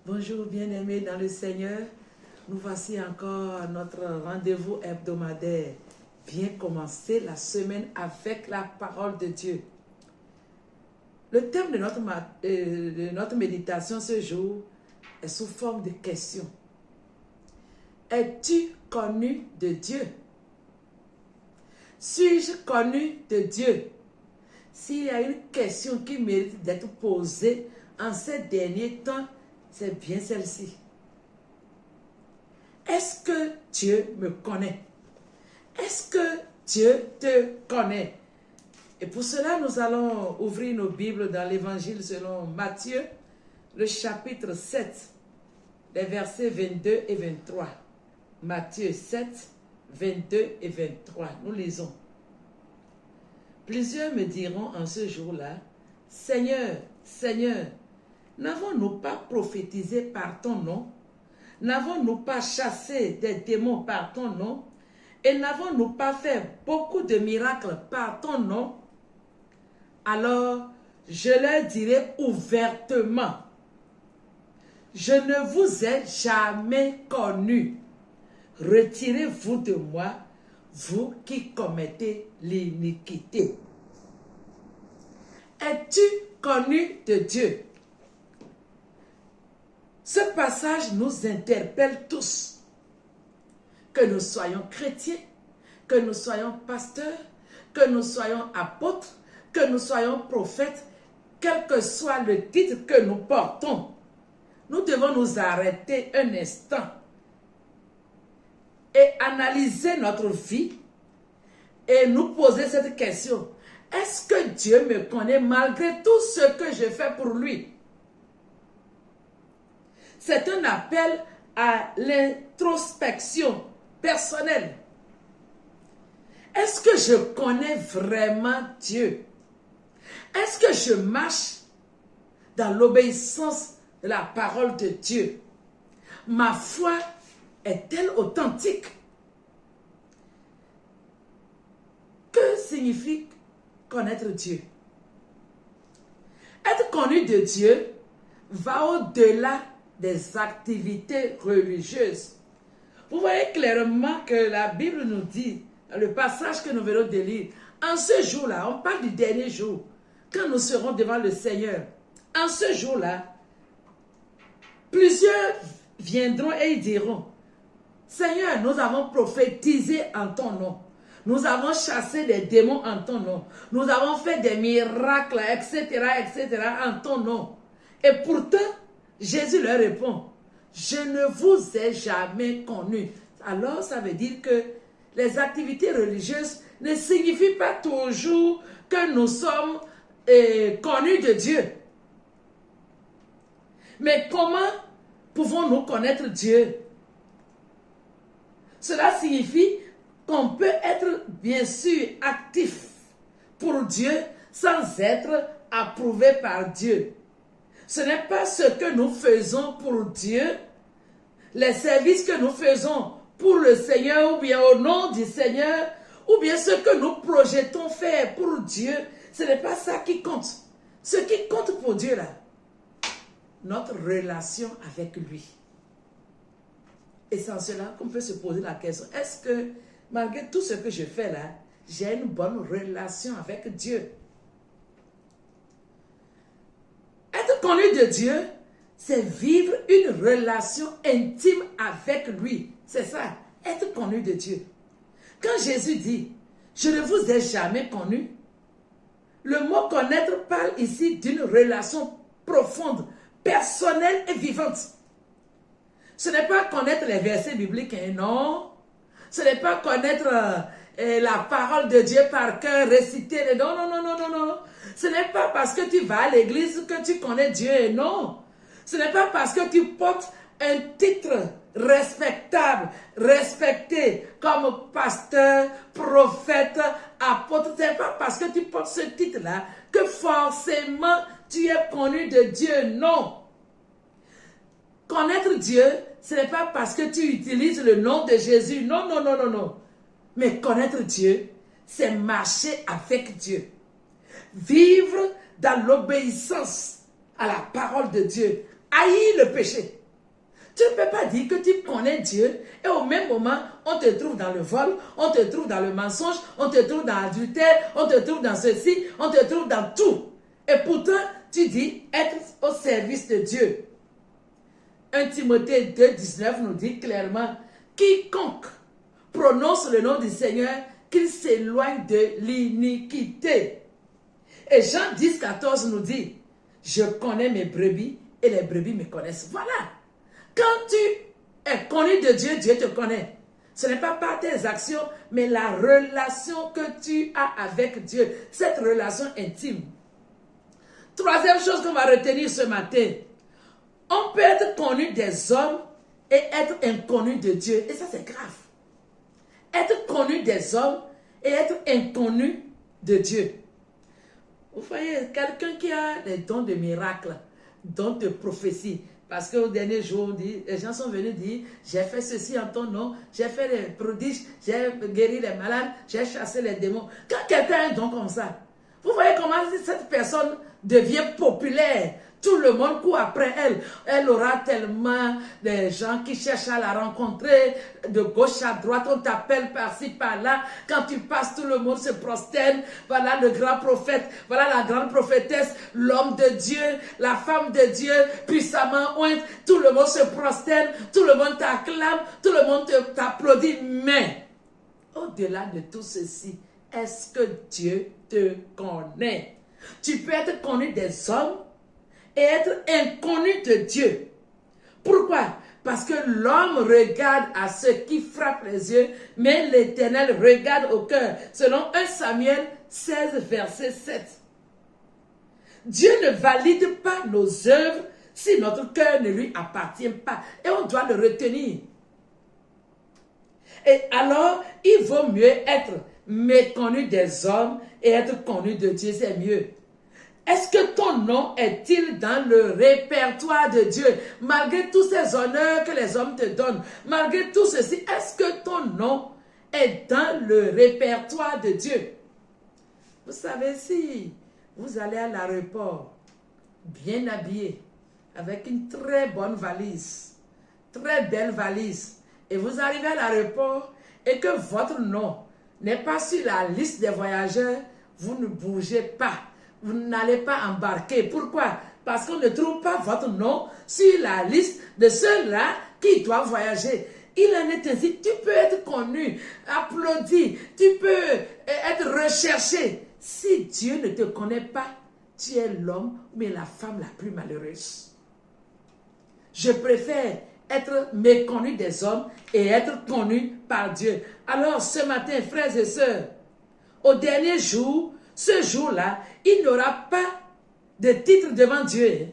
Bonjour bien-aimés dans le Seigneur. Nous voici encore à notre rendez-vous hebdomadaire. Bien commencer la semaine avec la parole de Dieu. Le thème de notre méditation ce jour est sous forme de question. Es-tu connu de Dieu? Suis-je connu de Dieu? S'il y a une question qui mérite d'être posée en ces derniers temps, c'est bien celle-ci. Est-ce que Dieu me connaît? Est-ce que Dieu te connaît? Et pour cela, nous allons ouvrir nos Bibles dans l'Évangile selon Matthieu, le chapitre 7, les versets 22 et 23. Matthieu 7, 22 et 23. Nous lisons. Plusieurs me diront en ce jour-là, Seigneur, Seigneur, n'avons-nous pas prophétisé par ton nom? N'avons-nous pas chassé des démons par ton nom? Et n'avons-nous pas fait beaucoup de miracles par ton nom? Alors, je leur dirai ouvertement, je ne vous ai jamais connu. Retirez-vous de moi, vous qui commettez l'iniquité. Es-tu connu de Dieu? Ce passage nous interpelle tous, que nous soyons chrétiens, que nous soyons pasteurs, que nous soyons apôtres, que nous soyons prophètes, quel que soit le titre que nous portons. Nous devons nous arrêter un instant et analyser notre vie et nous poser cette question. Est-ce que Dieu me connaît malgré tout ce que je fais pour lui? C'est un appel à l'introspection personnelle. Est-ce que je connais vraiment Dieu? Est-ce que je marche dans l'obéissance de la parole de Dieu? Ma foi est-elle authentique? Que signifie connaître Dieu? Être connu de Dieu va au-delà des activités religieuses. Vous voyez clairement que la Bible nous dit, dans le passage que nous venons de lire, en ce jour-là, on parle du dernier jour, quand nous serons devant le Seigneur. En ce jour-là, plusieurs viendront et ils diront, Seigneur, nous avons prophétisé en ton nom. Nous avons chassé des démons en ton nom. Nous avons fait des miracles, etc., etc., en ton nom. Et pourtant, Jésus leur répond, je ne vous ai jamais connu. Alors, ça veut dire que les activités religieuses ne signifient pas toujours que nous sommes connus de Dieu. Mais comment pouvons-nous connaître Dieu? Cela signifie qu'on peut être bien sûr actif pour Dieu sans être approuvé par Dieu. Ce n'est pas ce que nous faisons pour Dieu, les services que nous faisons pour le Seigneur ou bien au nom du Seigneur, ou bien ce que nous projetons faire pour Dieu, ce n'est pas ça qui compte. Ce qui compte pour Dieu là, notre relation avec lui. Et c'est en cela qu'on peut se poser la question, est-ce que malgré tout ce que je fais là, j'ai une bonne relation avec Dieu? Être connu de Dieu, c'est vivre une relation intime avec lui. C'est ça, être connu de Dieu. Quand Jésus dit, je ne vous ai jamais connu, le mot connaître parle ici d'une relation profonde, personnelle et vivante. Ce n'est pas connaître les versets bibliques, hein, non. Ce n'est pas connaître la parole de Dieu par cœur, réciter. Non, non, non, non, non, non. Ce n'est pas parce que tu vas à l'église que tu connais Dieu, non. Ce n'est pas parce que tu portes un titre respectable, respecté comme pasteur, prophète, apôtre. Ce n'est pas parce que tu portes ce titre-là que forcément tu es connu de Dieu, non. Connaître Dieu, ce n'est pas parce que tu utilises le nom de Jésus. Non, non, non, non, non. Mais connaître Dieu, c'est marcher avec Dieu. Vivre dans l'obéissance à la parole de Dieu. haïr le péché. Tu ne peux pas dire que tu connais Dieu et au même moment, on te trouve dans le vol, on te trouve dans le mensonge, on te trouve dans l'adultère, on te trouve dans ceci, on te trouve dans tout. Et pourtant, tu dis être au service de Dieu. 1 Timothée 2, 19 nous dit clairement, quiconque prononce le nom du Seigneur, qu'il s'éloigne de l'iniquité. Et Jean 10, 14 nous dit, je connais mes brebis et les brebis me connaissent. Voilà. Quand tu es connu de Dieu, Dieu te connaît. Ce n'est pas par tes actions, mais la relation que tu as avec Dieu. Cette relation intime. Troisième chose qu'on va retenir ce matin. On peut être connu des hommes et être inconnu de Dieu. Et ça, c'est grave. Être connu des hommes et être inconnu de Dieu. Vous voyez, quelqu'un qui a des dons de miracle, dons de prophétie. Parce qu'au dernier jour, les gens sont venus dire, j'ai fait ceci en ton nom, j'ai fait des prodiges, j'ai guéri les malades, j'ai chassé les démons. Quand quelqu'un a un don comme ça, vous voyez comment cette personne devient populaire. Tout le monde court après elle. Elle aura tellement de gens qui cherchent à la rencontrer de gauche à droite. On t'appelle par-ci, par-là. Quand tu passes, tout le monde se prosterne. Voilà le grand prophète. Voilà la grande prophétesse. L'homme de Dieu, la femme de Dieu, puissamment ointe. Tout le monde se prosterne. Tout le monde t'acclame. Tout le monde t'applaudit. Mais, au-delà de tout ceci, est-ce que Dieu te connaît? Tu peux être connu des hommes et être inconnu de Dieu. Pourquoi? Parce que l'homme regarde à ce qui frappe les yeux, mais l'Éternel regarde au cœur. Selon 1 Samuel 16, verset 7. Dieu ne valide pas nos œuvres si notre cœur ne lui appartient pas. Et on doit le retenir. Et alors, il vaut mieux être méconnu des hommes et être connu de Dieu, c'est mieux. Est-ce que ton nom est-il dans le répertoire de Dieu? Malgré tous ces honneurs que les hommes te donnent, malgré tout ceci, est-ce que ton nom est dans le répertoire de Dieu? Vous savez, si vous allez à l'aéroport, bien habillé, avec une très bonne valise, très belle valise, et vous arrivez à l'aéroport et que votre nom n'est pas sur la liste des voyageurs, vous ne bougez pas. Vous n'allez pas embarquer. Pourquoi? Parce qu'on ne trouve pas votre nom sur la liste de ceux-là qui doivent voyager. Il en est ainsi. Tu peux être connu, applaudi, tu peux être recherché. Si Dieu ne te connaît pas, tu es l'homme ou la femme la plus malheureuse. Je préfère être méconnu des hommes et être connu par Dieu. Alors ce matin, frères et sœurs, au dernier jour, ce jour-là, il n'aura pas de titre devant Dieu.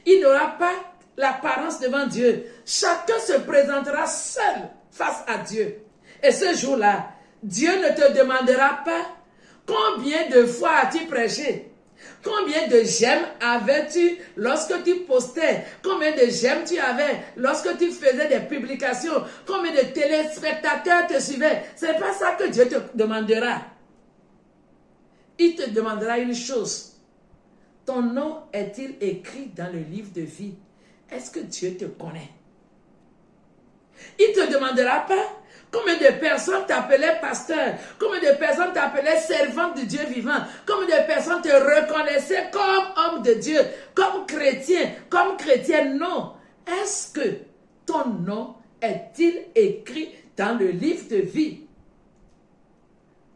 Il n'aura pas l'apparence devant Dieu. Chacun se présentera seul face à Dieu. Et ce jour-là, Dieu ne te demandera pas combien de fois as-tu prêché. Combien de j'aime avais-tu lorsque tu postais? Combien de j'aime tu avais lorsque tu faisais des publications? Combien de téléspectateurs te suivaient? Ce n'est pas ça que Dieu te demandera. Il te demandera une chose. Ton nom est-il écrit dans le livre de vie? Est-ce que Dieu te connaît? Il ne te demandera pas combien de personnes t'appelaient pasteur, combien de personnes t'appelaient servante de Dieu vivant, combien de personnes te reconnaissaient comme homme de Dieu, comme chrétien, comme chrétienne. Non. Est-ce que ton nom est-il écrit dans le livre de vie?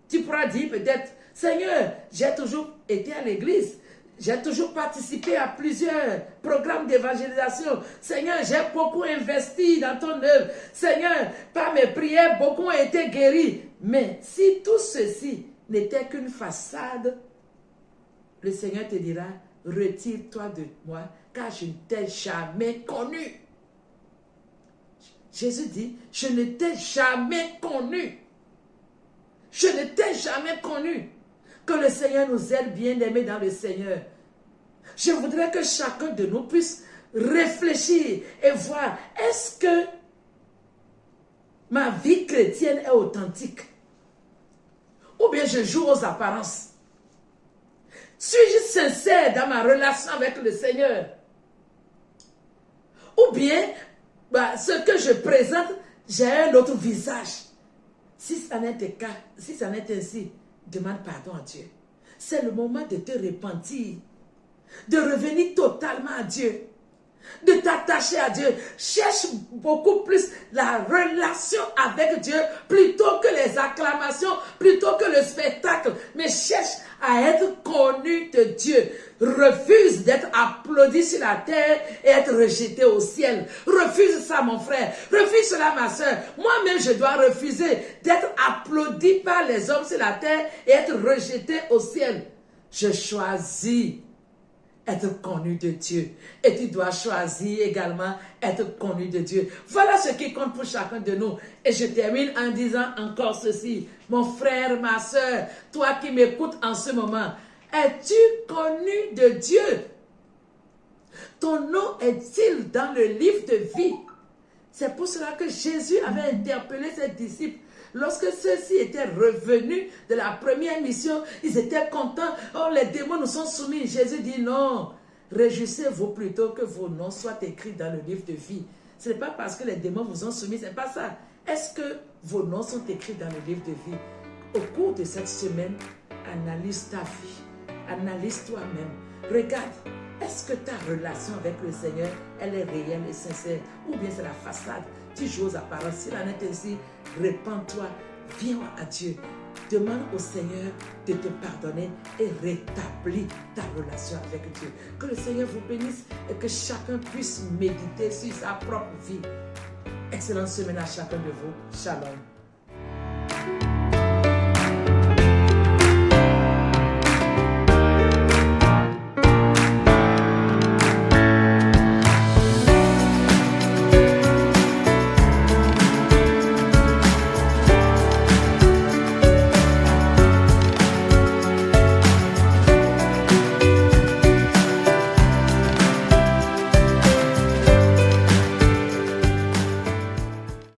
Tu pourras dire peut-être, Seigneur, j'ai toujours été à l'église. J'ai toujours participé à plusieurs programmes d'évangélisation. Seigneur, j'ai beaucoup investi dans ton œuvre. Seigneur, par mes prières, beaucoup ont été guéris. Mais si tout ceci n'était qu'une façade, le Seigneur te dira, retire-toi de moi, car je ne t'ai jamais connu. Jésus dit, je ne t'ai jamais connu. Je ne t'ai jamais connu. Que le Seigneur nous aide, bien-aimés dans le Seigneur. Je voudrais que chacun de nous puisse réfléchir et voir, est-ce que ma vie chrétienne est authentique? Ou bien je joue aux apparences? Suis-je sincère dans ma relation avec le Seigneur? Ou bien, ce que je présente, j'ai un autre visage. Si ça n'est le cas, si ça n'est ainsi, demande pardon à Dieu. C'est le moment de te repentir, de revenir totalement à Dieu, de t'attacher à Dieu. Cherche beaucoup plus la relation avec Dieu plutôt que les acclamations, plutôt que le spectacle. Mais cherche à être connu de Dieu. Refuse d'être applaudi sur la terre et être rejeté au ciel. Refuse ça, mon frère. Refuse cela, ma soeur. Moi-même, je dois refuser d'être applaudi par les hommes sur la terre et être rejeté au ciel. Je choisis être connu de Dieu. Et tu dois choisir également être connu de Dieu. Voilà ce qui compte pour chacun de nous. Et je termine en disant encore ceci. Mon frère, ma soeur, toi qui m'écoutes en ce moment, es-tu connu de Dieu? Ton nom est-il dans le livre de vie? C'est pour cela que Jésus avait interpellé ses disciples. Lorsque ceux-ci étaient revenus de la première mission, ils étaient contents. Oh, les démons nous sont soumis. Jésus dit non. Réjouissez-vous plutôt que vos noms soient écrits dans le livre de vie. Ce n'est pas parce que les démons vous ont soumis, ce n'est pas ça. Est-ce que vos noms sont écrits dans le livre de vie? Au cours de cette semaine, analyse ta vie. Analyse toi-même. Regarde. Est-ce que ta relation avec le Seigneur, elle est réelle et sincère? Ou bien c'est la façade? Tu joues aux apparences. S'il en est ainsi, répands-toi, viens à Dieu. Demande au Seigneur de te pardonner et rétablis ta relation avec Dieu. Que le Seigneur vous bénisse et que chacun puisse méditer sur sa propre vie. Excellente semaine à chacun de vous. Shalom.